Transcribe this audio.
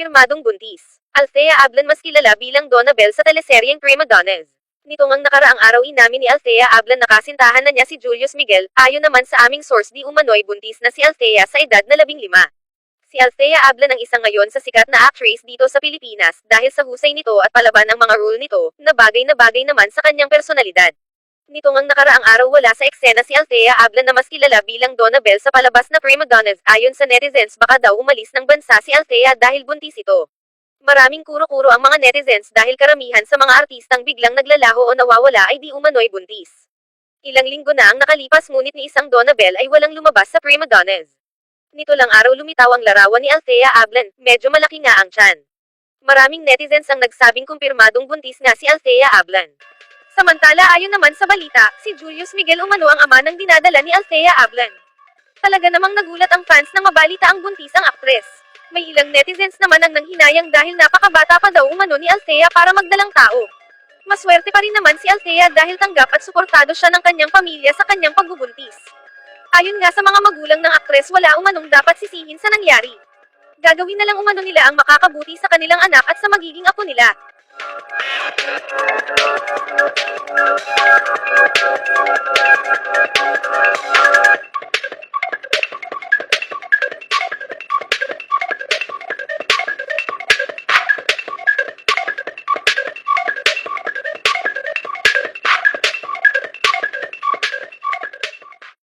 kumpirmadong buntis. Althea Ablan, mas kilala bilang Donna Bell sa teleseryeng Prima Donnas. Nito ngang nakaraang araw inamin ni Althea Ablan na kasintahan na niya si Julius Miguel. Ayon naman sa aming source, di umano'y buntis na si Althea sa edad na 15. Si Althea Ablan ang isa ngayon sa sikat na actress dito sa Pilipinas dahil sa husay nito at palaban ng mga role nito, na bagay naman sa kanyang personalidad. Nito ngang nakaraang araw wala sa eksena si Althea Ablan na mas kilala bilang Donna Bell sa palabas na Prima Donnas. Ayon sa netizens, baka daw umalis ng bansa si Althea dahil buntis ito. Maraming kuro-kuro ang mga netizens dahil karamihan sa mga artistang biglang naglalaho o nawawala ay di umano'y buntis. Ilang linggo na ang nakalipas ngunit ni isang Donna Bell ay walang lumabas sa Prima Donnas. Nito lang araw lumitaw ang larawan ni Althea Ablan, medyo malaki nga ang tiyan. Maraming netizens ang nagsabing kumpirmadong buntis nga si Althea Ablan. Samantala ayon naman sa balita, si Julius Miguel umano ang ama ng dinadala ni Althea Ablan. Talaga namang nagulat ang fans nang mabalita ang buntis ang aktres. May ilang netizens naman ang nanghinayang dahil napakabata pa daw umano ni Althea para magdalang tao. Maswerte pa rin naman si Althea dahil tanggap at suportado siya ng kanyang pamilya sa kanyang pagbubuntis. Ayon nga sa mga magulang ng aktres, wala umanong dapat sisihin sa nangyari. Gagawin na lang umano nila ang makakabuti sa kanilang anak at sa magiging apo nila.